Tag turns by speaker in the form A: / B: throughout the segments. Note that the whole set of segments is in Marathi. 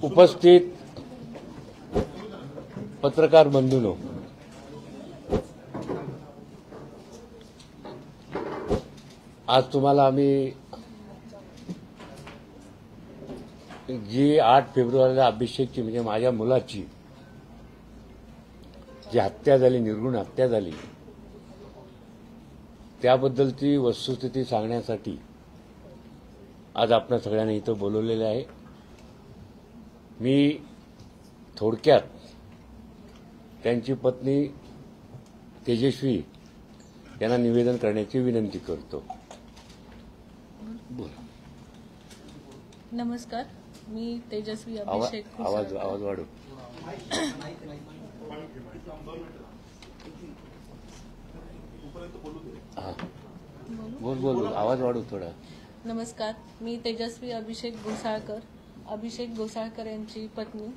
A: उपस्थित पत्रकार बंधूंनो, आज तुम्हाला आम्ही जी 8 फेब्रुवारीला अभिषेकची म्हणजे माझ्या मुलाची जी हत्या झाली, निर्घृण हत्या झाली, त्याबद्दलची वस्तुस्थिती सांगण्यासाठी आज आपण सगळ्यांना इथं बोलवलेले आहे। मी थोडक्यात त्यांची पत्नी तेजस्वी यांना निवेदन करण्याची विनंती करतो।
B: नमस्कार, मी तेजस्वी अभिषेक
A: आवाज वाढव। बोल आवाज वाढव थोडा।
B: नमस्कार, मी तेजस्वी अभिषेक घोसाळकर यांची पत्नी।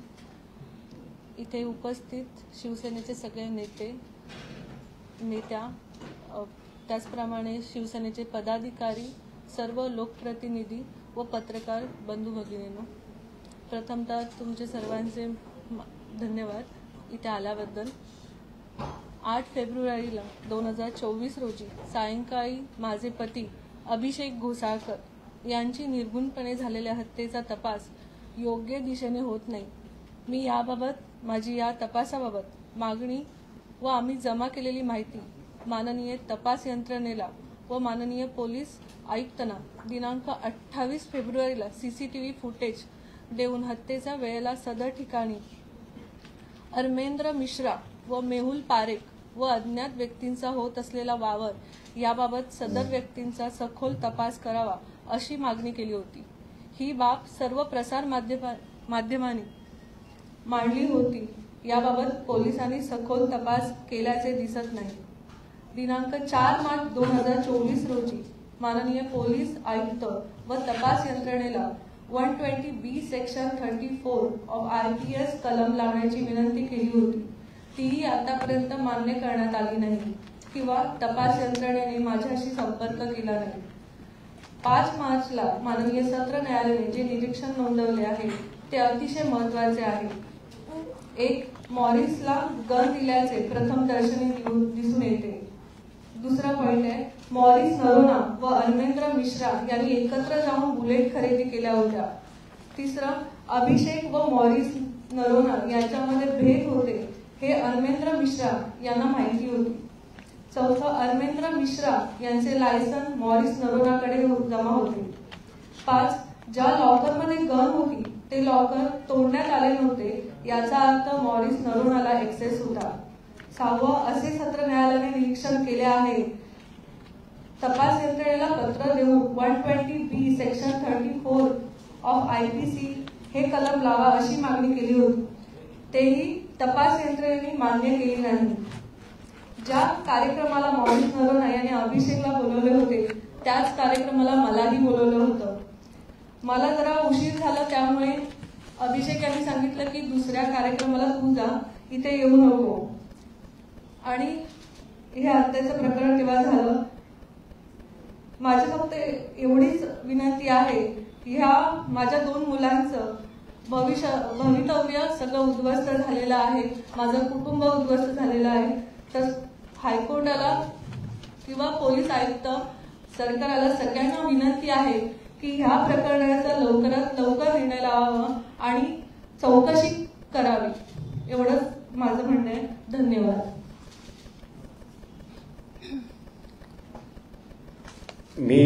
B: इथे उपस्थित शिवसेनेचे सगळे नेत्या त्याचप्रमाणे शिवसेनेचे पदाधिकारी, सर्व लोकप्रतिनिधी व पत्रकार बंधू भगिनींनो, प्रथमतः तुमचे सर्वांचे धन्यवाद इथे आल्याबद्दल। 8 फेब्रुवारीला 2024 रोजी सायंकाळी माझे पती अभिषेक घोसाळकर यांची निर्घृणपणे झालेल्या हत्येचा तपास योग्य दिशेने होत नाही। मी याबाबत माझी या तपासाबाबत मागणी व आम्ही जमा केलेली माहिती माननीय तपास यंत्रणेला व माननीय पोलीस आयुक्तांना दिनांक 28 फेब्रुवारीला सीसीटीव्ही फुटेज देऊन हत्येच्या वेळेला सदर ठिकाणी अरमेंद्र मिश्रा व मेहुल पारेख व अज्ञात व्यक्तींचा होत असलेला वावर याबाबत सदर व्यक्तींचा सखोल तपास करावा अशी मागणी केली होती। ही बाब सर्व प्रसार माध्यमांनी मांडली होती। याबाबत पोलिसांनी सखोल तपास केल्याचे दिसत नाही। दिनांक 4 मार्च 2024 रोजी माननीय पोलीस आयुक्त व तपास यंत्रणेला 120B सेक्शन 34 ऑफ IPS कलम लावण्याची विनंती केली होती। तीही आतापर्यंत मान्य करण्यात आली नाही किंवा तपास यंत्रणेने माझ्याशी संपर्क केला नाही। 5 मार्चला माननीय सत्र न्यायालयाने जे निरीक्षण नोंदवले आहे ते अतिशय महत्त्वाचे आहे। एक, मॉरिसला गन दिल्याचे प्रथम दर्शनी दिसून येते। दुसरा पॉइंट आहे, मॉरिस नरोना व अरमेंद्र मिश्रा यांनी एकत्र जाऊन बुलेट खरेदी केल्या होत्या। तिसरं, अभिषेक व मॉरिस नरोना यांच्यामध्ये भेद होते हे अरमेंद्र मिश्रा यांना माहिती होती। चौथं, अरमेंद्र मिश्रा यांचे लायसन मॉरिस नरोनाकडे जमा होते। 5, ज्या लॉकरमध्ये गन होती ते लॉकर तोडण्यात आले नव्हते याचा अर्थ मॉरिस नरोनाला ऍक्सेस होता। 6, असे सत्र न्यायालयाने निरीक्षण केले आहे। तपास यंत्रणेला पत्र देऊन 120B सेक्शन 34 ऑफ IPC हे कलम लावा अशी मागणी केली होती, तेही तपास यंत्रणेने मान्य केली नाही। ज्या कार्यक्रमाला मॉरिस नरोना यांनी अभिषेकला बोलवले होते त्याच कार्यक्रमाला मलाही बोलवलं होतं। मला जरा उशीर झाला त्यामुळे अभिषेक यांनी सांगितलं की दुसऱ्या कार्यक्रमाला तू जा, इथे येऊ नको। आणि हे हत्येचं प्रकरण तेव्हा झालं। माझी फक्त एवढीच विनंती आहे की ह्या माझ्या 2 मुलांचं भवितव्य सगळं उद्ध्वस्त झालेलं आहे, माझं कुटुंब उद्ध्वस्त झालेलं आहे। तर हायकोर्टाला किंवा पोलीस आयुक्त सरकारला सगळ्यांना विनंती आहे की ह्या प्रकरणाचा लवकरात लवकर निर्णय लावावा आणि चौकशी करावी, एवढंच माझं म्हणणं आहे। धन्यवाद।
A: मी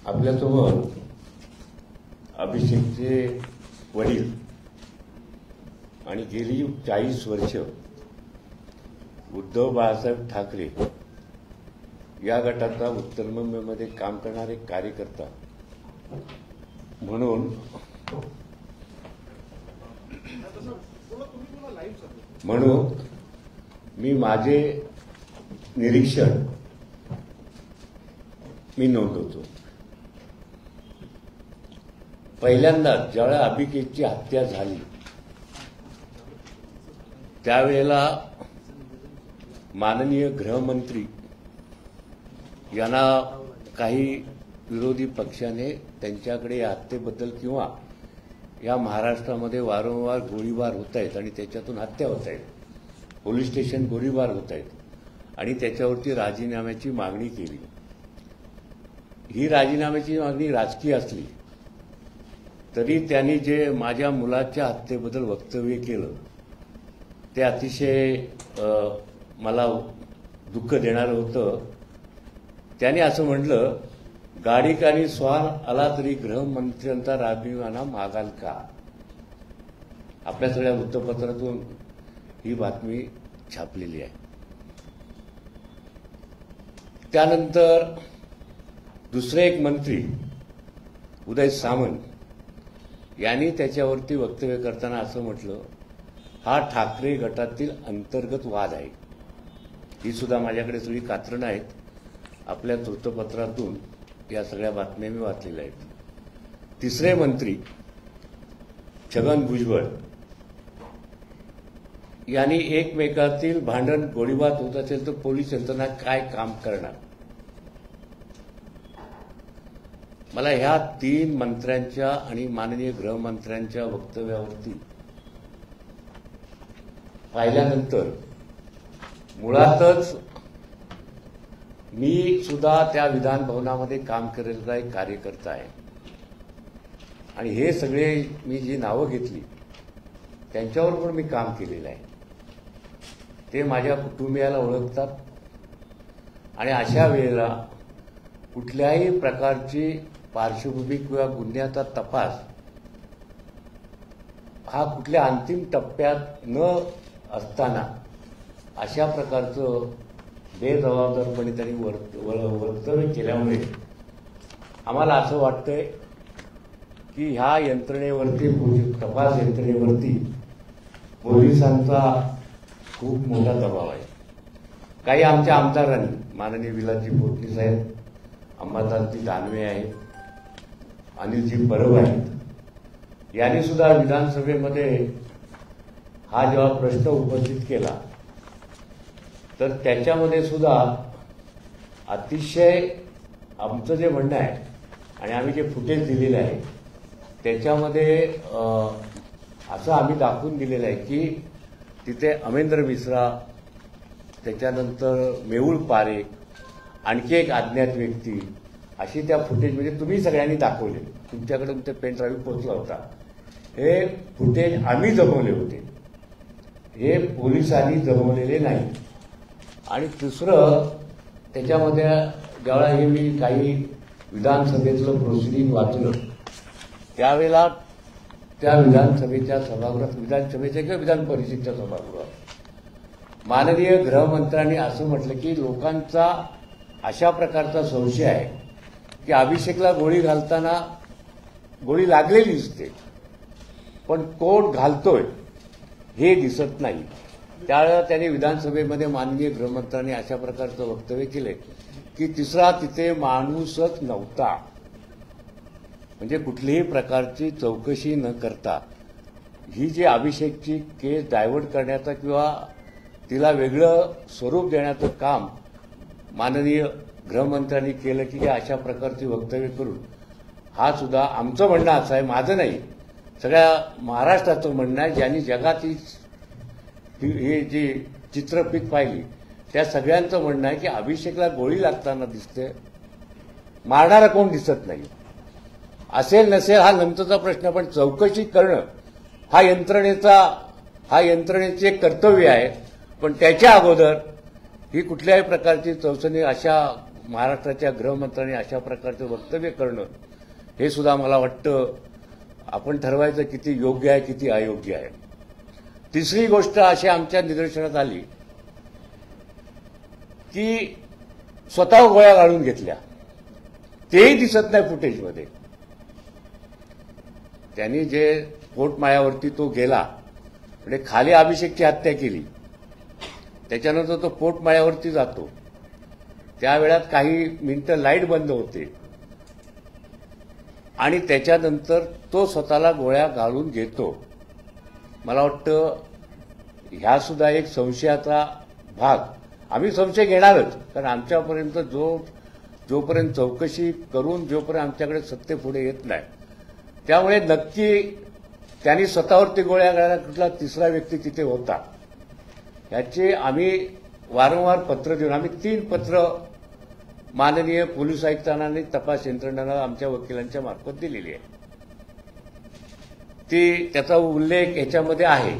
A: आपल्यासोबत अभिषेकचे वडील आणि गेली 40 वर्ष उद्धव बाळासाहेब ठाकरे या गटाचा उत्तर मुंबईमध्ये काम करणारे कार्यकर्ता म्हणून मी माझे निरीक्षण मी नोंदवतो। पहिल्यांदा ज्यावेळेला अभिषेकची हत्या झाली त्यावेळेला माननीय गृहमंत्री यांना काही विरोधी पक्षाने त्यांच्याकडे या हत्येबद्दल किंवा या महाराष्ट्रामध्ये वारंवार गोळीबार होत आहेत आणि त्याच्यातून हत्या होत आहेत, पोलीस स्टेशन गोळीबार होत आहेत आणि त्याच्यावरती राजीनाम्याची मागणी केली. ही राजीनाम्याची मागणी राजकीय असली तरी त्यांनी जे माझ्या मुलाच्या हत्येबद्दल वक्तव्य केलं ते अतिशय मला दुःख देणारं होतं. त्याने असं म्हटलं, गाडीकानी स्वार आला तरी गृहमंत्र्यांचा राजीनामा मागाल का. आपल्या सगळ्या वृत्तपत्रातून ही बातमी छापलेली आहे. त्यानंतर दुसरे एक मंत्री उदय सामंत यांनी त्याच्यावरती वक्तव्य करताना असं म्हटलं, हा ठाकरे गटातील अंतर्गत वाद आहे. ही सुद्धा माझ्याकडे सगळी कात्रणं आहेत. आपल्या वृत्तपत्रातून या सगळ्या बातम्या मी वाचलेल्या आहेत. तिसरे मंत्री छगन भुजबळ यांनी एकमेकातील भांडण गोळीबार होत असेल तर पोलीस यंत्रणा काय काम करणार. मला ह्या 3 मंत्र्यांच्या आणि माननीय गृहमंत्र्यांच्या वक्तव्यावरती पाहिल्यानंतर मुळातच मी सुद्धा त्या विधान भवनामध्ये काम केलेला एक कार्यकर्ता आहे आणि हे सगळे मी जी नावं घेतली त्यांच्यावर पण मी काम केलेलं आहे. ते माझ्या कुटुंबियाला ओळखतात आणि अशा वेळेला कुठल्याही प्रकारची पार्श्वभूमी किंवा गुन्ह्याचा तपास हा कुठल्या अंतिम टप्प्यात न असताना अशा प्रकारचं बेजबाबदारपणे त्यांनी वक्तव्य केल्यामुळे आम्हाला असं वाटतंय की ह्या यंत्रणेवरती, तपास यंत्रणेवरती पोलिसांचा खूप मोठा दबाव आहे. काही आमच्या आमदारांनी, माननीय विलासजी पोटणी साहेब, अंबादासजी दानवे आहेत, अनिलजी परब आहेत, यांनी सुद्धा विधानसभेमध्ये हा जेव्हा प्रश्न उपस्थित केला तर त्याच्यामध्ये सुद्धा अतिशय आमचं जे म्हणणं आहे आणि आम्ही जे फुटेज दिलेलं आहे त्याच्यामध्ये असं आम्ही दाखवून दिलेलं आहे की तिथे अमेंद्र मिश्रा, त्याच्यानंतर मेहुल पारेख, आणखी एक अज्ञात व्यक्ती, अशी त्या फुटेजमध्ये तुम्ही सगळ्यांनी दाखवले. तुमच्याकडून ते पेन ड्राईव्ह पोहोचला होता. हे फुटेज आम्ही जमवले होते, हे पोलिसांनी जमवलेले नाही. आणि दुसरं त्याच्यामध्ये ज्यावेळेला हे मी काही विधानसभेतलं प्रोसिडिंग वाचलं त्यावेळेला त्या विधानसभेच्या सभागृहात, विधानसभेच्या किंवा विधान परिषदेच्या सभागृहात माननीय गृहमंत्र्यांनी असं म्हटलं की लोकांचा अशा प्रकारचा संशय आहे की अभिषेकला गोळी घालताना गोळी लागलेली दिसते पण कोण घालतोय हे दिसत नाही. त्यावेळेला त्यांनी विधानसभेमध्ये माननीय गृहमंत्र्यांनी अशा प्रकारचं वक्तव्य केले की तिसरा तिथे माणूसच नव्हता. म्हणजे कुठलीही प्रकारची चौकशी न करता ही जी अभिषेकची केस डायव्हर्ट करण्याचा किंवा तिला वेगळं स्वरूप देण्याचं काम माननीय गृहमंत्र्यांनी केलं की अशा प्रकारची वक्तव्य करून, हा सुद्धा आमचं म्हणणं असं आहे, माझं नाही, सगळ्या महाराष्ट्राचं म्हणणं आहे, ज्यांनी जगात ही जी चित्रफित पाहिली त्या सगळ्यांचं म्हणणं आहे की अभिषेकला गोळी लागताना दिसते, मारणारा कोण दिसत नाही. असेल नसेल हा नंतरचा प्रश्न, पण चौकशी करणं हा यंत्रणेचे कर्तव्य आहे. पण त्याच्या अगोदर ही कुठल्याही प्रकारची चौकशी, अशा महाराष्ट्राच्या गृहमंत्र्यांनी अशा प्रकारचं वक्तव्य करणं हे सुद्धा मला वाटतं आपण ठरवायचं किती योग्य आहे किती अयोग्य आहे. तिसरी गोष्ट अशी आमच्या निदर्शनात आली की स्वतः गोळ्या घालून घेतल्या, तेही दिसत नाही फुटेजमध्ये. त्यांनी जे पोटमाळ्यावरती तो गेला म्हणजे खाली अभिषेकची हत्या केली, त्याच्यानंतर तो पोटमाळ्यावरती जातो, त्यावेळात काही मिनिटं लाईट बंद होते आणि त्याच्यानंतर तो स्वतःला गोळ्या घालून घेतो. मला वाटतं ह्या सुद्धा एक संशयाचा भाग, आम्ही संशय घेणारच, कारण आमच्यापर्यंत जो जोपर्यंत चौकशी करून जोपर्यंत आमच्याकडे सत्य पुढे येत नाही, त्यामुळे नक्की त्यांनी स्वतःवरती गोळ्या घालणारा कुठला तिसरा व्यक्ती तिथे होता याचे आम्ही वारंवार पत्र देऊन, आम्ही 3 पत्र माननीय पोलीस आयुक्तांना आणि तपास यंत्रणांना आमच्या वकिलांच्या मार्फत दिलेली आहे. त्याचा उल्लेख याच्यामध्ये आहे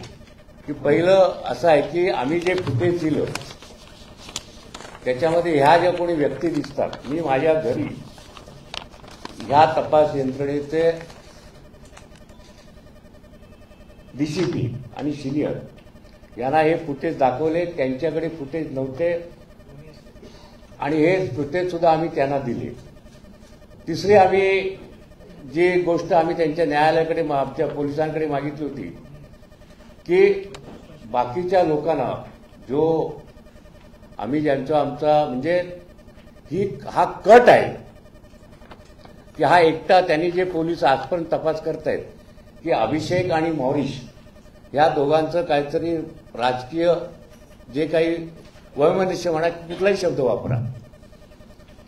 A: की पहिलं असं आहे की आम्ही जे फुटेज दिलं त्याच्यामध्ये ह्या ज्या कोणी व्यक्ती दिसतात, मी माझ्या घरी ह्या तपास यंत्रणेचे डीसीपी आणि सिनियर यांना हे फुटेज दाखवले, त्यांच्याकडे फुटेज नव्हते आणि हे फुटेज सुद्धा आम्ही त्यांना दिले. तिसरी आम्ही जी गोष्ट आम्ही त्यांच्या न्यायालयाकडे आमच्या पोलिसांकडे मागितली होती की बाकीच्या लोकांना जो आम्ही ज्यांचा आमचा म्हणजे हा कट आहे की हा एकटा त्यांनी जे पोलीस आजपर्यंत तपास करतायत की अभिषेक आणि मॉरिश या दोघांचं काहीतरी राजकीय जे काही वैमनस्य म्हणा, कुठलाही शब्द वापरा,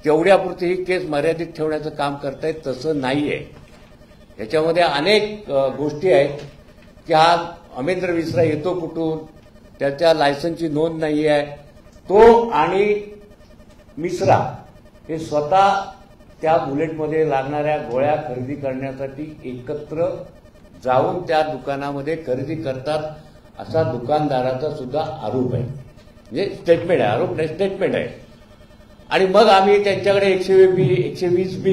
A: तेवढ्यापुरती ही केस मर्यादित ठेवण्याचं काम करतायत. तसं नाहीये. याच्यामध्ये अनेक गोष्टी आहेत की हा अमेंद्र मिश्रा येतो कुठून, त्याच्या लायसन्सची नोंद नाही आहे. तो आणि मिश्रा हे स्वतः त्या बुलेटमध्ये लागणाऱ्या गोळ्या खरेदी करण्यासाठी एकत्र जाऊन त्या दुकानामध्ये खरेदी करतात असा दुकानदाराचा सुद्धा आरोप आहे. म्हणजे स्टेटमेंट आहे, आरोप नाही, स्टेटमेंट आहे. आणि मग आम्ही त्यांच्याकडे 120B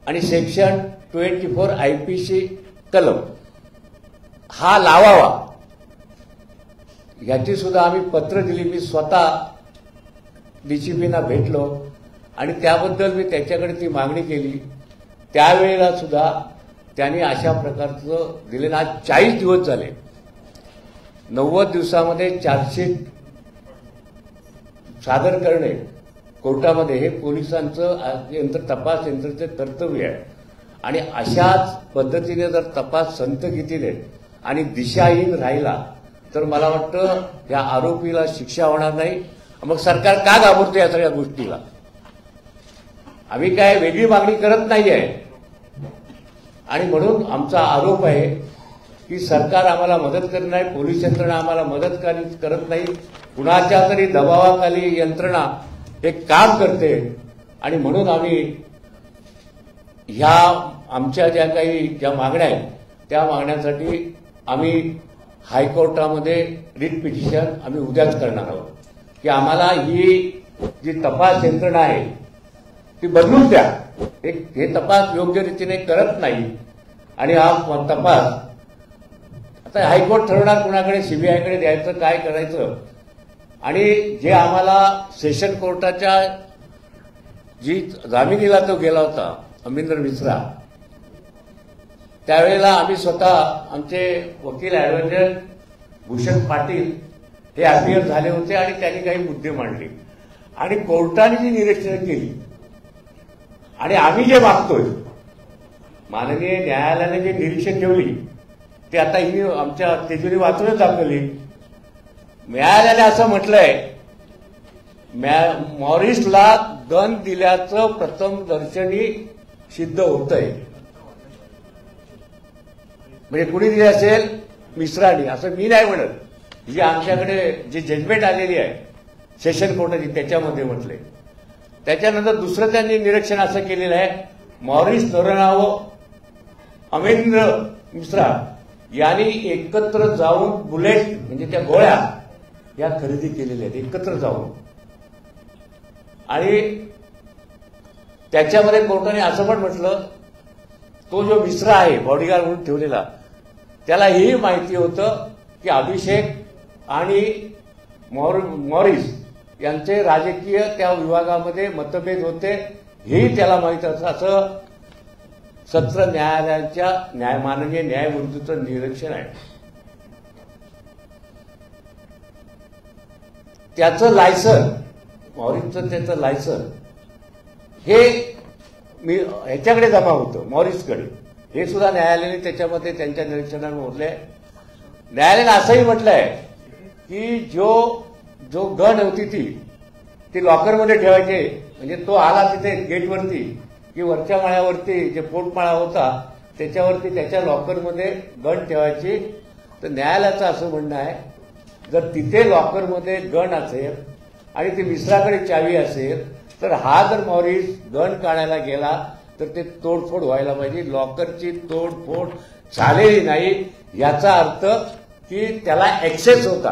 A: आणि सेक्शन 24 IPC कलम हा लावावा याची सुद्धा आम्ही पत्र दिली. मी स्वतः डीसीपींना भेटलो आणि त्याबद्दल मी त्याच्याकडे ती मागणी केली. त्यावेळेला सुद्धा त्यांनी अशा प्रकारचं दिलेलं. आज 40 दिवस झाले. 90 दिवसामध्ये चार्जशीट सादर करणे कोर्टामध्ये हे पोलिसांचं तपास यंत्रणेचं कर्तव्य आहे. आणि अशाच पद्धतीने जर तपास संथगतीने आणि दिशाहीन राहिला तर मला वाटतं या आरोपीला शिक्षा होणार नाही. मग सरकार का घाबरतो या सगळ्या गोष्टीला? आम्ही काय वेगळी मागणी करत नाहीये. आणि म्हणून आमचा आरोप आहे की सरकार आम्हाला मदत करत नाही, पोलीस यंत्रणा आम्हाला मदत करत नाही, कुणाच्या तरी दबावाखाली यंत्रणा हे काम करते. आणि म्हणून आम्ही ह्या आमच्या ज्या मागण्या आहेत त्या मागण्यांसाठी आम्ही हायकोर्टामध्ये रिट पिटिशन आम्ही उद्याच करणार आहोत की आम्हाला ही जी तपास यंत्रणा आहे ती बदलून द्या. हे तपास योग्य रीतीने करत नाही. आणि हा तपास आता हायकोर्ट ठरवणार कुणाकडे, सीबीआयकडे द्यायचं, काय करायचं. आणि जे आम्हाला सेशन कोर्टाच्या जी जामिनीला तो गेला होता अमेंद्र मिश्रा, त्यावेळेला आम्ही स्वतः आमचे वकील ॲडव्होकेट भूषण पाटील हे अपियर झाले होते आणि त्यांनी काही मुद्दे मांडले आणि कोर्टाने जी निरीक्षणं केली आणि आम्ही जे मागतोय, माननीय न्यायालयाने जे निरीक्षण ठेवली ते आता ही आमच्या तेजुरी वाचूनच दाखवली. न्यायालयाने असं म्हटलंय मॉरिसला गन दिल्याचं प्रथम दर्शनी सिद्ध होतंय. म्हणजे कुणी दिली असेल? मिश्रानी. असं मी नाही म्हणत. जी आमच्याकडे जी जजमेंट आलेली आहे सेशन कोर्टाची त्याच्यामध्ये म्हटले. त्याच्यानंतर दुसरं त्यांनी निरीक्षण असं केलेलं आहे, मॉरिस नरनावो अमेंद्र मिश्रा यांनी एकत्र जाऊन बुलेट म्हणजे त्या गोळ्या या खरेदी केलेल्या आहेत एकत्र जाऊन. आणि त्याच्यामध्ये कोर्टाने असं पण म्हटलं, तो जो मिश्रा आहे बॉडीगार्ड म्हणून ठेवलेला, त्याला ही माहिती होतं की अभिषेक आणि मॉरिस यांचे राजकीय त्या विभागामध्ये मतभेद होते, हेही त्याला माहित असं सत्र न्यायालयाच्या माननीय न्यायमूर्तीचं निरीक्षण आहे. त्याचं लायसन, मॉरिसचं त्याचं लायसन हे मी ह्याच्याकडे जमा होतं मॉरिसकडे, हे सुद्धा न्यायालयाने त्याच्यामध्ये त्यांच्या निरीक्षणाने मोडलंय. न्यायालयाने असंही म्हटलंय की जो गण होती ते लॉकरमध्ये ठेवायचे. म्हणजे तो आला तिथे गेटवरती की वरच्या माळ्यावरती जे पोटमाळा होता त्याच्यावरती त्याच्या लॉकरमध्ये गन ठेवायची. तर न्यायालयाचं असं म्हणणं आहे, जर तिथे लॉकरमध्ये गन असेल आणि ती मिश्राकडे चावी असेल तर हा जर मॉरिस गन काढायला गेला तर ते तोडफोड व्हायला पाहिजे. लॉकरची तोडफोड झालेली नाही याचा अर्थ की त्याला ऍक्सेस होता,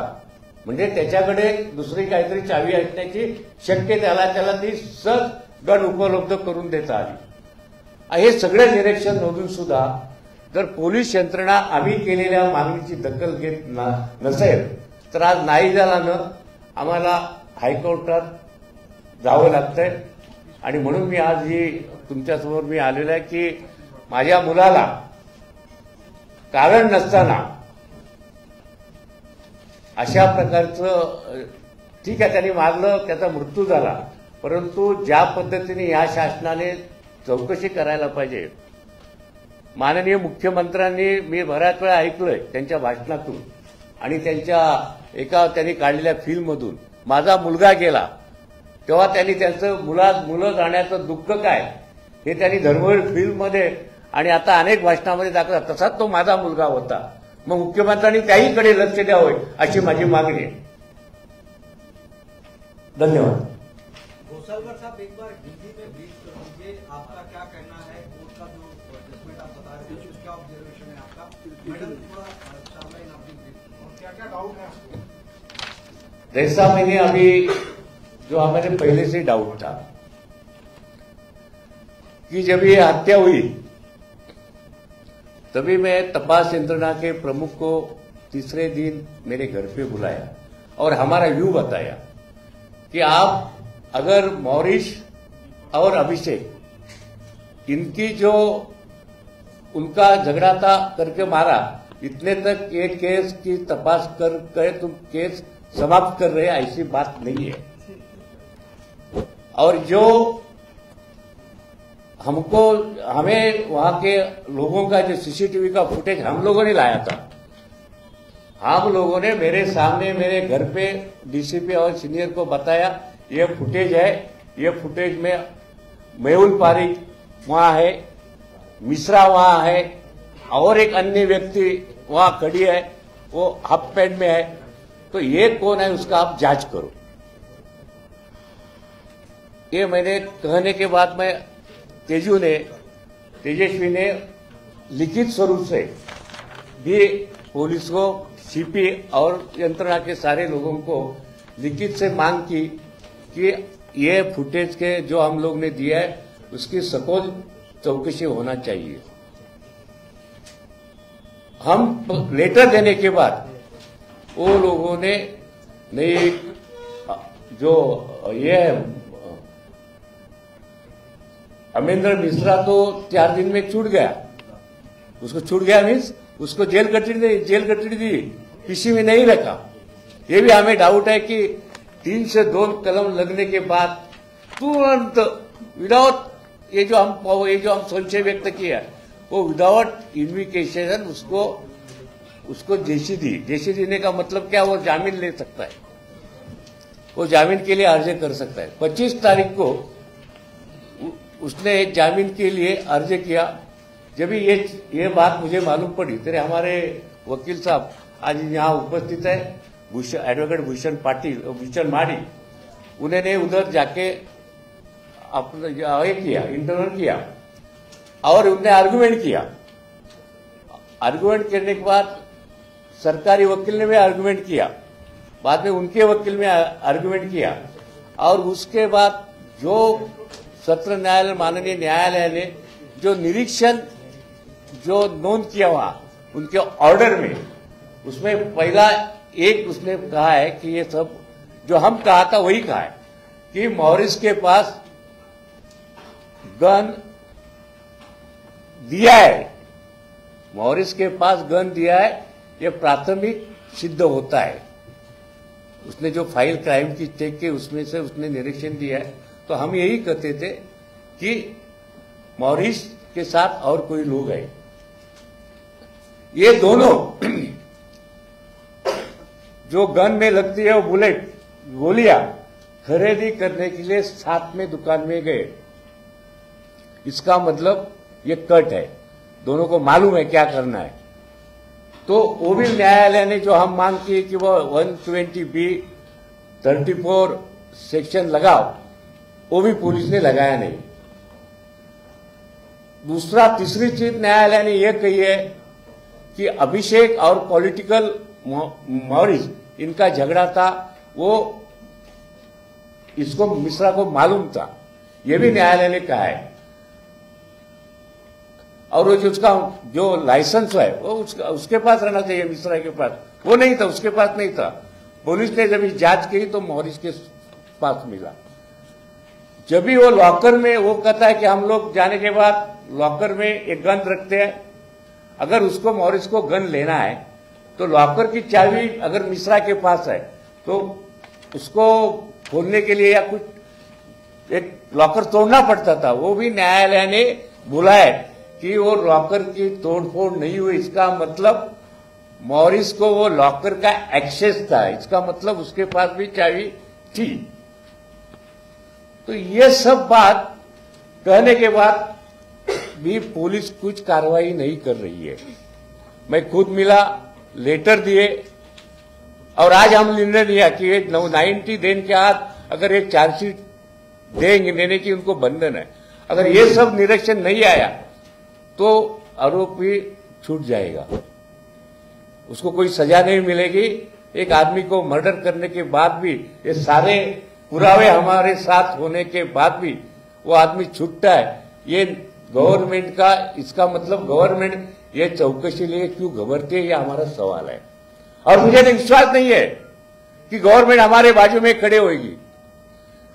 A: म्हणजे त्याच्याकडे दुसरी काहीतरी चावी असण्याची शक्यता, त्याला ती सहज गन उपलब्ध करून देता आली. हे सगळे निरीक्षण नोंदून सुद्धा जर पोलीस यंत्रणा आम्ही केलेल्या मागणीची दखल घेत नसेल तर आज नाईलाजानं आम्हाला हायकोर्टात जावं लागतंय. आणि म्हणून मी आज ही तुमच्यासमोर मी आलेलो आहे की माझ्या मुलाला कारण नसताना अशा प्रकारचं, ठीक आहे त्यांनी मारलं, त्याचा मृत्यू झाला, परंतु ज्या पद्धतीने या शासनाने चौकशी करायला पाहिजे. माननीय मुख्यमंत्र्यांनी मी बऱ्याच वेळा ऐकलंय त्यांच्या भाषणातून आणि त्यांनी काढलेल्या फिल्ममधून, माझा मुलगा गेला तेव्हा त्यांनी त्यांचं मुलं जाण्याचं दुःख काय हे त्यांनी धर्मवीर फिल्ममध्ये आणि आता अनेक भाषणामध्ये दाखवतात. तसाच तो माझा मुलगा होता. मग मुख्यमंत्र्यांनी त्याहीकडे लक्ष द्यावं अशी माझी मागणी आहे. धन्यवाद.
C: घोसालकर साहब, एक बार हिंदी में ब्रीफ कर दीजिए, आपका क्या कहना है, कोर्ट का जो जजमेंट आप बता रहे थे उसका ऑब्जर्वेशन है आपका. मैडम थोड़ा सामने आपकी ब्रीफ और क्या क्या डाउट है आपको.
A: जैसा मैंने अभी जो हमारे पहले से डाउट था कि जब ये हत्या हुई तभी मैं तपास यंत्रणा के प्रमुख को तीसरे दिन मेरे घर पे बुलाया और हमारा व्यू बताया कि आप अगर मॉरिस और अभिषेक इनकी जो उनका झगड़ा था करके मारा, इतने तक ये केस की तपास कर तुम केस समाप्त कर रहे, ऐसी बात नहीं है. और जो हमें वहां के लोगों का जो सीसीटीवी का फुटेज हम लोगों ने लाया था, हम लोगों ने मेरे सामने मेरे घर पे डीसीपी और सीनियर को बताया ये फुटेज है. ये फुटेज में मेहुल पारिक वहां है, मिश्रा वहां है और एक अन्य व्यक्ति वहां खड़ी है, वो हाफ पैंट में है. तो ये कौन है उसका आप जांच करो. ये मैंने कहने के बाद में तेजस्वी ने लिखित स्वरूप से भी पुलिस को, सीपी और यंत्रणा के सारे लोगों को लिखित से मांग की कि ये फुटेज के जो हम लोग ने दिया है उसकी सखोल चौकसी होना चाहिए. हम लेटर देने के बाद वो लोगों ने नहीं, जो ये अमेंद्र मिश्रा तो 4 दिन में छूट गया. उसको छूट गया मीन्स उसको जेल कटड़ी दी, पीसी में नहीं रखा. ये भी हमें डाउट है कि 3 से 2 कलम लगने के बाद तुरंत विदाउट ये जो हम संशय व्यक्त किया वो विदाउट इन्विकेशन उसको जेसी दी. जेसी देने का मतलब क्या, वो जामीन ले सकता है, वो जामीन के लिए अर्जी कर सकता है. 25 तारीख को उसने जामीन के लिए अर्जी किया. जब ये बात मुझे मालूम पड़ी तेरे हमारे वकील साहब आज यहाँ उपस्थित है, एडवोकेट भूषण माड़ी, उन्होंने उधर जाके इंटरव्यू किया और उनने आर्गुमेंट किया. आर्गुमेंट करने के बाद सरकारी वकील ने भी आर्गुमेंट किया, बाद में उनके वकील ने आर्गुमेंट किया और उसके बाद जो सत्र न्यायालय माननीय न्यायालय ने जो निरीक्षण जो नोंद किया वहां उनके ऑर्डर में, उसमें पहला एक उसने कहा है कि ये सब जो हम कहा था वही कहा है कि मॉरिस के पास गन दिया है, मॉरिस के पास गन दिया है, ये प्राथमिक सिद्ध होता है. उसने जो फाइल क्राइम की चेक की उसमें से उसने निरीक्षण दिया है. तो हम यही कहते थे कि मॉरिस के साथ और कोई लोग हैं. ये दोनों जो गन में लगती है वो बुलेट गोलियां, खरीदी करने के लिए साथ में दुकान में गए। इसका मतलब ये कट है, दोनों को मालूम है क्या करना है। तो वो भी न्यायालय ने जो हम मांग की कि वो 120B 34 सेक्शन लगाओ, वो भी पुलिस ने लगाया नहीं। दूसरा तीसरी चीज न्यायालय ने यह कही है कि अभिषेक और पॉलिटिकल मॉरिस इनका झगड़ा था, वो इसको मिश्रा को मालूम था, यह भी न्यायालय ने कहा है। और वो उसका जो लाइसेंस है वो उसके पास रहना चाहिए, मिश्रा के पास वो नहीं था, उसके पास नहीं था। पुलिस ने जब जांच की तो मॉरिस के पास मिला। जब भी वो लॉकर में, वो कहता है कि हम लोग जाने के बाद लॉकर में एक गन रखते हैं, अगर उसको मॉरिस को गन लेना है तो लॉकर की चाबी अगर मिश्रा के पास है तो उसको खोलने के लिए या कुछ एक लॉकर तोड़ना पड़ता था। वो भी न्यायालय ने बोला है कि वो लॉकर की तोड़फोड़ नहीं हुई, इसका मतलब मॉरिस को वो लॉकर का एक्सेस था, इसका मतलब उसके पास भी चाबी थी। तो ये सब बात कहने के बाद भी पुलिस कुछ कार्रवाई नहीं कर रही है। मैं खुद मिला, लेटर दिए, और आज हम निर्णय लिया कि 90 दिन के बाद अगर एक चार्जशीट देंगे, देने की उनको बंधन है। अगर ये सब निरीक्षण नहीं आया तो आरोपी छूट जाएगा, उसको कोई सजा नहीं मिलेगी। एक आदमी को मर्डर करने के बाद भी, ये सारे पुरावे हमारे साथ होने के बाद भी वो आदमी छूटता है, ये गवर्नमेंट का, इसका मतलब गवर्नमेंट ये चौकसी लिए क्यों घबरती है, ये हमारा सवाल है। और मुझे तो विश्वास नहीं है कि गवर्नमेंट हमारे बाजू में खड़े होगी।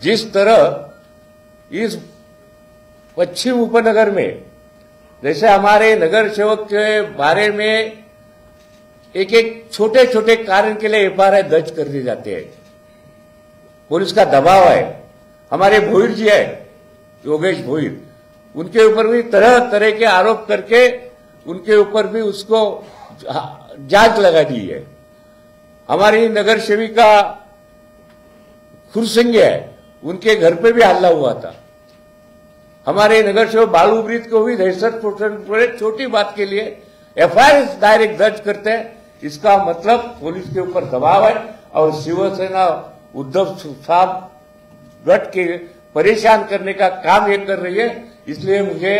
A: जिस तरह इस पश्चिम उपनगर में, जैसे हमारे नगर सेवक के बारे में एक एक छोटे छोटे कारण के लिए FIR दर्ज कर दिए जाते हैं, पुलिस का दबाव है। हमारे भोईर जी है, योगेश भोईर, उनके ऊपर भी तरह तरह के आरोप करके उनके ऊपर भी उसको जांच लगा दी है। हमारी नगर सेविका खुरसिंगे है, उनके घर पे भी हल्ला हुआ था। हमारे नगर सेवक बालू ब्रीत को भी दहशत पोषण छोटी बात के लिए FIR डायरेक्ट दर्ज करते हैं। इसका मतलब पुलिस के ऊपर दबाव है और शिवसेना उद्धव साहब डट के परेशान करने का काम ये कर रही है। इसलिए मुझे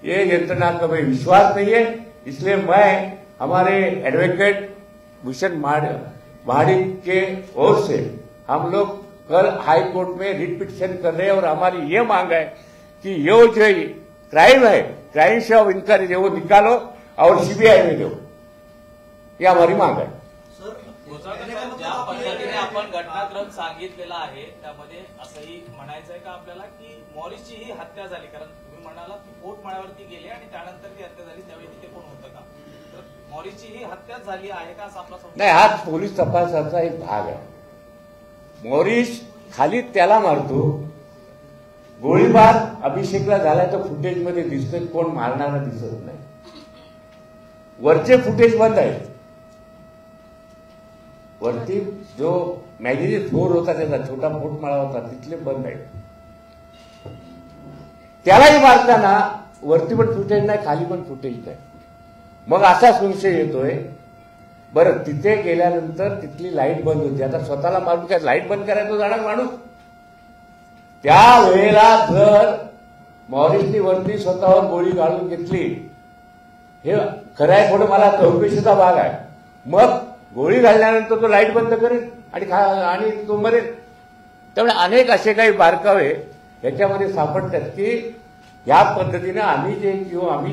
A: ये यंत्रणा का भाई विश्वास नहीं है। इसलिए मैं हमारे एडवोकेट भूषण महाडिक के ओर से हम लोग कल हाई कोर्ट में रिट पिटीशन कर रहे हैं और हमारी ये मांग है कि ये जो क्राइम है, क्राइम से ऑफ इंक्वायरी वो निकालो और CBI में दो, ये हमारी मांग है।
D: ज्या पद्धतीने आपण घटनाक्रम सांगितलेला आहे त्यामध्ये असंही म्हणायचं आहे का आपल्याला की मॉरिसची ही हत्या झाली, कारण तुम्ही म्हणाला की पोटमाळ्यावरती गेले आणि त्यानंतर ती हत्या झाली, त्यावेळी तिथे कोण होतं का? तर मॉरिसची ही हत्या झाली आहे का असं आपला
A: नाही, हा पोलीस तपासाचा एक भाग आहे। मॉरिस खाली त्याला मारतो, गोळीबार अभिषेकला झाला तर फुटेजमध्ये दिसतोय, कोण मारणारा दिसत नाही। वरचे फुटेज बंद आहे, वरती जो मॅगझिन फ्लोर होता त्याचा छोटा पोटमाळा होता तिथले बंद आहे। त्यालाही मारताना वरती पण फुटेज नाही, खाली पण फुटेज नाही। मग असा संशय येतोय, बरं तिथे गेल्यानंतर तिथली लाईट बंद होती, आता स्वतःला मारून काय लाईट बंद करायचं जाणार माणूस? त्यावेळेला जर मॉरिसनी वरती स्वतःवर गोळी घालून घेतली, हे खरं आहे खोटं मला चौकशीचा भाग आहे। मग गोळी घालल्यानंतर तो लाईट बंद करेल आणि तो मरेल। त्यामुळे अनेक असे काही बारकावे याच्यामध्ये सापडतात की या पद्धतीने आम्ही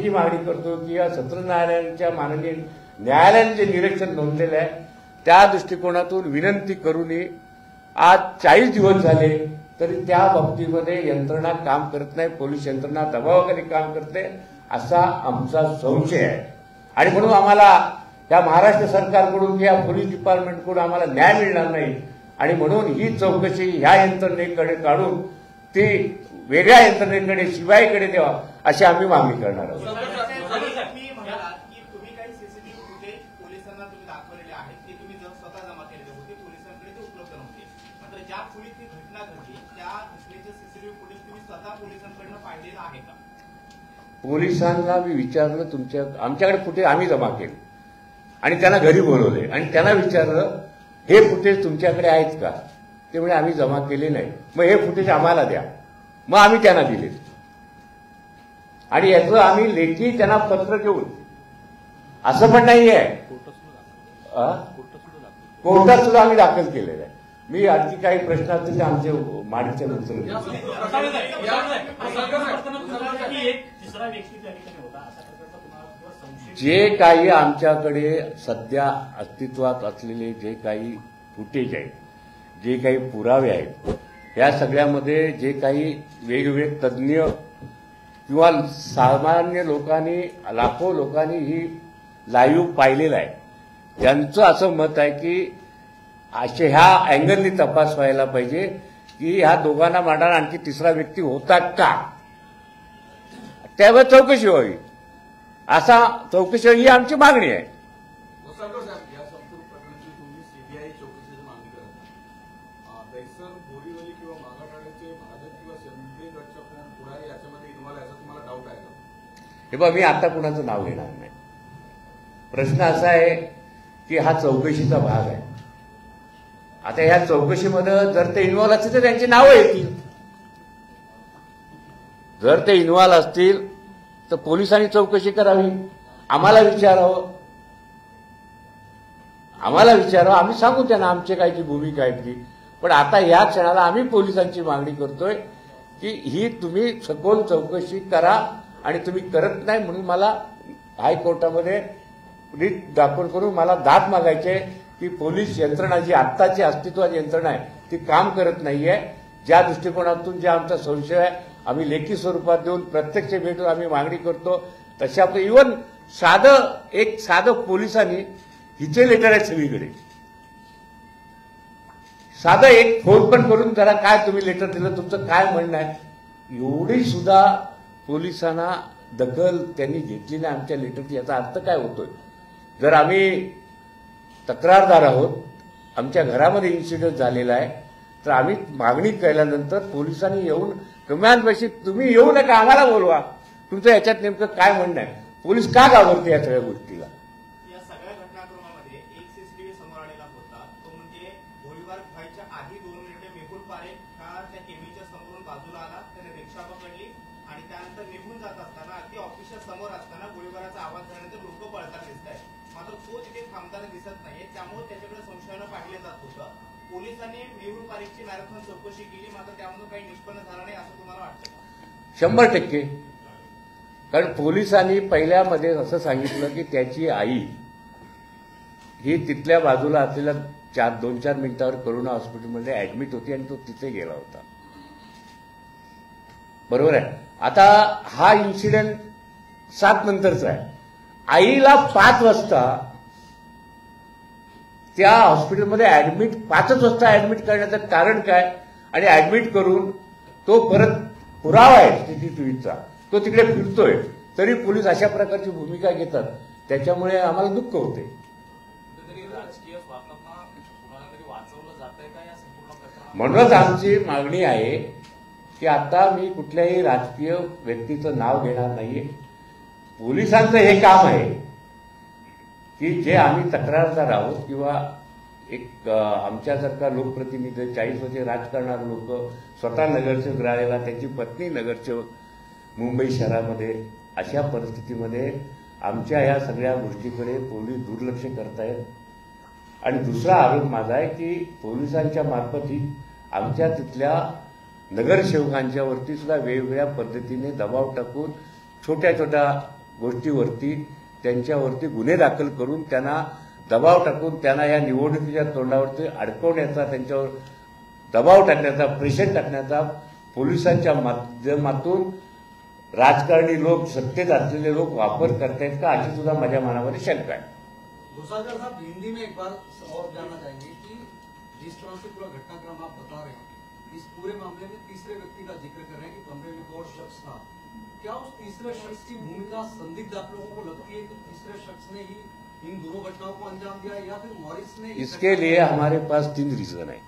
A: जी मागणी करतो की या सत्र न्यायालयांच्या माननीय न्यायालयाने जे निरीक्षण नोंदलेलं आहे त्या दृष्टिकोनातून विनंती करूनही आज 40 दिवस झाले तरी त्या बाबतीमध्ये यंत्रणा काम करत नाही, पोलीस यंत्रणा दबावाखाली काम करते असा आमचा संशय आहे। आणि म्हणून आम्हाला या महाराष्ट्र सरकारकडून या पोलीस डिपार्टमेंटकडून आम्हाला न्याय मिळणार नाही आणि म्हणून ही चौकशी ह्या यंत्रणेकडे काढून ती वेगळ्या यंत्रणेकडे CBIकडे द्यावा अशी आम्ही मागणी करणार आहोत।
E: तुम्ही म्हणालात की तुम्ही काही सीसीटीव्ही फुटेज पोलिसांना तुम्ही दाखवलेले आहेत ते तुम्ही स्वतः जमा केलेले होते, पोलिसांकडे ते उपलब्ध नव्हते। मात्र ज्या खोलीत ती घटना घडली
A: पोलिसांना मी विचारलं, आमच्याकडे फुटेज आम्ही जमा केले आणि त्यांना घरी बोलवले आणि त्यांना विचारलं हे फुटेज तुमच्याकडे आहेत का? ते म्हणजे आम्ही जमा केले नाही. मग हे फुटेज आम्हाला द्या. मग आम्ही त्यांना दिले आणि याचं आम्ही लेखी त्यांना पत्र घेऊन असं पण नाही आहे, कोर्टात सुद्धा आम्ही दाखल केलेलं आहे. मी आणखी काही प्रश्न असतील ते आमचे माडीच्या उत्तर जे काही आमच्याकडे सध्या अस्तित्वात असलेले जे काही फुटेज आहेत, जे काही पुरावे आहेत, या सगळ्यामध्ये जे काही वेगवेगळे तज्ज्ञ किंवा सामान्य लोकांनी, लाखो लोकांनी ही लाईव्ह पाहिलेलं आहे, त्यांचं असं मत आहे की असे ह्या अँगलनी तपास व्हायला पाहिजे की ह्या दोघांना मारणारा आणखी तिसरा व्यक्ती होता का, त्यावर चौकशी व्हावी. असा चौकशी ही आमची मागणी आहे.
F: साहेब या संपूर्ण प्रकरणाची तुम्ही सीबीआय चौकशीची मागणी करत नाही. दैसर, बोरीवली किंवा मागाठाण्याचे भाजप किंवा शिंदे गटच्या कोण पुढारी याच्यामध्ये इन्व्हॉल्व आहे, याचा तुम्हाला डाऊट आहे का?
A: हे बघ, मी आता कुणाचं नाव घेणार नाही. प्रश्न असा आहे की हा चौकशीचा भाग आहे. आता ह्या चौकशीमध्ये जर ते इन्व्हॉल्व असतील तर त्यांची नावं येतील. जर ते इन्व्हॉल्व असतील तर पोलिसांनी चौकशी करावी, आम्हाला विचारावं, आम्ही सांगू त्यांना आमची काय ती भूमिका आहे ती. पण आता या क्षणाला आम्ही पोलिसांची मागणी करतोय की ही तुम्ही सखोल चौकशी करा आणि तुम्ही करत नाही म्हणून मला हायकोर्टामध्ये रिट दाखल करून मला दाद मागायचे की पोलीस यंत्रणा जी आत्ताची अस्तित्वाची यंत्रणा आहे ती काम करत नाहीये. ज्या दृष्टिकोनातून जे आमचा संशय आहे आम्ही लेखी स्वरूपात देऊन प्रत्यक्ष भेटून आम्ही मागणी करतो. तशा इव्हन साधं पोलिसांनी हिचे लेटर आहे सगळीकडे, साधं एक फोन पण करून जरा काय तुम्ही लेटर दिलं, तुमचं काय म्हणणं आहे, एवढी सुद्धा पोलिसांना दखल त्यांनी घेतली नाही आमच्या लेटरची. याचा अर्थ काय होतोय? जर आम्ही तक्रारदार आहोत, आमच्या घरामध्ये इन्सिडेंट झालेला आहे, तर आम्ही मागणी केल्यानंतर पोलिसांनी येऊन कमांडपाशी तुम्ही येऊ नका, आम्हाला बोलवा, तुमचं याच्यात नेमकं काय म्हणणं आहे, पोलीस का घाबरते या सगळ्या गोष्टीला.
E: या सगळ्या घटनाक्रमामध्ये एक सीसीटीव्ही समोर आलेला होता, तो म्हणजे गोळीबार व्हायच्या आधी 2 मिनिटे मेहुल पारेख हा त्या केमीच्या समोरून बाजूला आला, त्याने रिक्षा पकडली आणि त्यानंतर निघून जात असताना अगदी ऑफिसच्या समोर असताना गोळीबाराचा आवाज झाल्यानंतर लोक पळताना दिसत आहेत. मात्र तो तिथे थांबताना दिसत नाहीये, त्यामुळे त्याच्याकडे संशयानं पाहिलं जात होतं. पोलिसांनी मेहुल पारेखची मॅरेथॉन चौकशी केली, मात्र त्यामधून काही निष्पन्न झालं नाही असं तुम्हाला वाटतं का?
A: 100%. कारण पोलिसांनी पहिल्यामध्ये असं सांगितलं की त्याची आई ही तिथल्या बाजूला असलेल्या 2-4 मिनिटावर करोना हॉस्पिटलमध्ये ऍडमिट होती आणि तो तिथे गेला होता. बरोबर आहे. आता हा इन्सिडेंट 7 नंतरचा आहे. आईला 5 वाजता त्या हॉस्पिटलमध्ये 5 वाजता ऍडमिट करण्याचं कारण काय, आणि ऍडमिट करून तो परत पुरावा आहे सीसीटीव्हीचा, तो तिकडे फिरतोय, तरी पोलीस अशा प्रकारची भूमिका घेतात, त्याच्यामुळे आम्हाला दुःख होते.
D: राजकीय स्वार्थांना कुणाला तरी वाचवलं जातंय का या संपूर्ण प्रकरणात?
A: म्हणूनच आमची मागणी आहे की आता मी कुठल्याही राजकीय व्यक्तीचं नाव घेणार नाहीये. पोलिसांचं हे काम आहे की जे आम्ही तक्रारदार आहोत किंवा एक आमच्यासारखा लोकप्रतिनिधी 40 वर्ष राजकारणारे लोक, स्वतः नगरसेवक राहिलेला, त्याची पत्नी नगरसेवक मुंबई शहरामध्ये, अशा परिस्थितीमध्ये आमच्या या सगळ्या गोष्टीकडे पोलीस दुर्लक्ष करतायत. आणि दुसरा आरोप माझा आहे की पोलिसांच्या मार्फत ही आमच्या तिथल्या नगरसेवकांच्यावरती सुद्धा वेगवेगळ्या पद्धतीने दबाव टाकून छोट्या छोट्या गोष्टीवरती त्यांच्यावरती गुन्हे दाखल करून त्यांना दबाव टाकून त्यांना या निवडणुकीच्या तोंडावरती अडकवण्याचा, त्यांच्यावर दबाव टाकण्याचा, प्रेशर टाकण्याचा पोलिसांच्या माध्यमातून राजकारणी लोक, सत्तेत असलेले लोक वापर करतायत का, अशी सुद्धा माझ्या मनामध्ये शंका आहे.
C: घोसालकर साहब, हिंदी में एक बार और जानना चाहेंगे कि जिस तरह से पूरा घटनाक्रम आप बता रहे हैं, इस पूरे मामले में तीसरे व्यक्ति का जिक्र कर रहे हैं कि कमरे में एक और शख्स था, क्या उस तीसरे शख्स की भूमिका संदिग्ध आप लोगों को लगती है कि तीसरे शख्स ने ही इन दोनों घटनाओं को अंजाम दिया या फिर मॉरिस ने?
A: इसके लिए हमारे पास 3 रीजन है.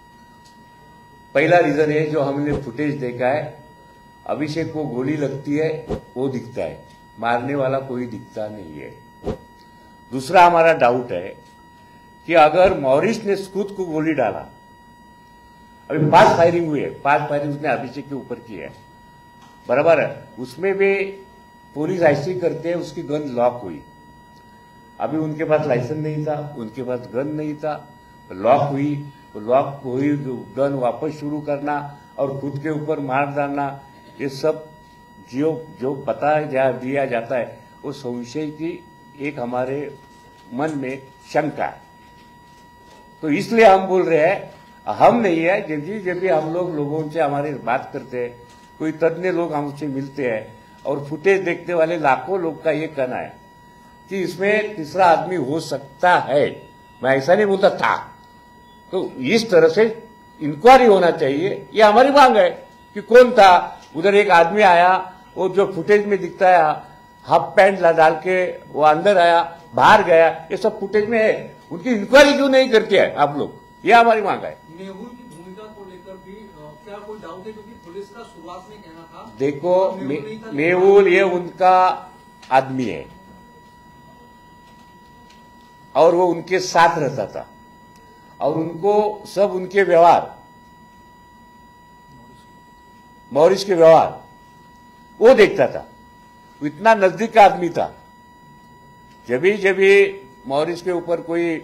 A: पहला रीजन है जो हमने फुटेज देखा है, अभिषेक को गोली लगती है वो दिखता है, मारने वाला कोई दिखता नहीं है। दूसरा हमारा डाउट है कि अगर मॉरिस ने खुद को गोली डाला, अभी 5 फायरिंग हुई है, 5 फायरिंग उसने अभिषेक के ऊपर की है, बराबर है, उसमें भी पुलिस ऐसे ही करते हैं, उसकी गन लॉक हुई। अभी उनके पास लाइसेंस नहीं था, उनके पास गन नहीं था, लॉक हुई, गन वापस शुरू करना और खुद के ऊपर मार डालना, ये सब जो बता दिया जाता है वो संशय की एक हमारे मन में शंका है। तो इसलिए हम बोल रहे हैं, हम नहीं है, जब भी हम लोगों से हमारे बात करते हैं, कोई तज्ञ लोग हमसे मिलते हैं और फुटेज देखने वाले लाखों लोग का ये कहना है कि इसमें तीसरा आदमी हो सकता है। मैं ऐसा नहीं बोलता था। तो इस तरह से इंक्वायरी होना चाहिए, ये हमारी मांग है कि कौन था उधर। एक आदमी आया, वो जो फुटेज में दिखता है, हाफ पैंट डाल के वो अंदर आया, बाहर गया, ये सब फुटेज में है। उनकी इंक्वायरी क्यों नहीं करते हैं आप लोग, ये हमारी मांग है।
C: मेहुल की भूमिका को लेकर भी क्या कोई डाउट है? क्योंकि पुलिस का शुरुआत में कहना था,
A: देखो मेहुल ये उनका आदमी है और वो उनके साथ रहता था और उनको सब उनके व्यवहार, मॉरिस के व्यवहार वो देखता था। इतना नजदीक का आदमी था। जब भी मॉरिस के ऊपर कोई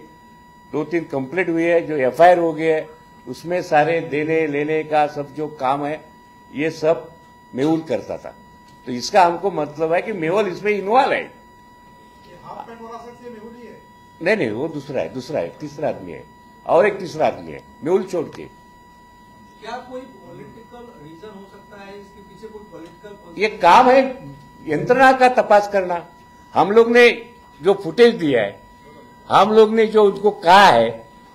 A: 2-3 कंप्लेंट हुई है, जो एफआईआर हो गई है, उसमें सारे देने लेने का सब जो काम है ये सब मेहुल करता था। तो इसका हमको मतलब है कि मेहुल इसमें इन्वॉल्व है।
C: हाफ पैंट वाला शख्स ये मेहुल ही है?
A: नहीं, वो दूसरा है, तीसरा आदमी है और एक तीसरा आदमी है मेहुल छोड़ के।
C: क्या कोई पॉलिटिकल रीजन हो सकता है इसके पीछे? कोई पॉलिटिकल
A: ये काम है यंत्रणा का तपास करना। हम लोग ने जो फुटेज दिया है, हम लोग ने जो उनको कहा है,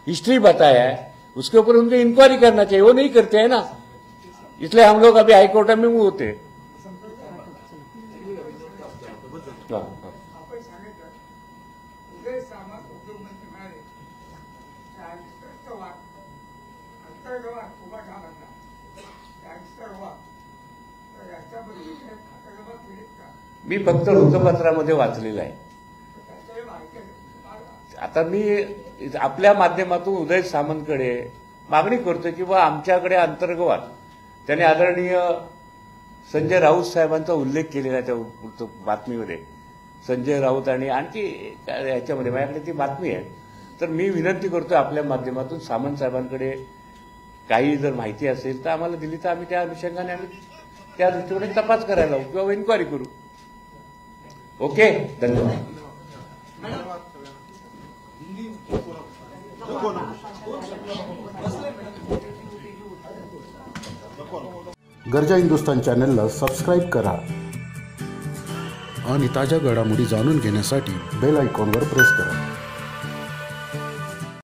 A: हिस्ट्री बताया है, उसके ऊपर उनको इंक्वायरी करना चाहिए। वो नहीं करते हैं ना, इसलिए हम लोग अभी हाईकोर्ट में मूव होते हैं।
G: आपण सांगितलं उदय सामंत उद्योगमंत्री म्हणाले गँगस्टरचा वाद अंतर्गवाद उभा झाला गँगस्टर वाद तर याच्याबद्दल खात्याजवळ पीडित का?
A: मी फक्त वृत्तपत्रामध्ये वाचलेलं आहे।
G: त्याच्यावर माहिती आहे.
A: आता मी आपल्या माध्यमातून उदय सामंतकडे मागणी करतो की बा आमच्याकडे अंतर्गवाद, त्याने आदरणीय संजय राऊत साहेबांचा उल्लेख केलेला त्या बातमीमध्ये, संजय राऊत आणि आणखी याच्यामध्ये माझ्याकडे ती बातमी आहे। तर मी विनंती करतो आपल्या माध्यमातून सामंत साहेबांकडे काही जर माहिती असेल तर आम्हाला दिली तर आम्ही त्या अनुषंगाने त्या दृष्टीने तपास करायला लावू किंवा इन्क्वायरी करू। ओके, धन्यवाद।
H: गर्जा हिंदुस्तान चॅनलला सबस्क्राईब करा
I: आणि ताज्या घडामोडी जाणून घेण्यासाठी
H: बेल आयकॉनवर प्रेस करा।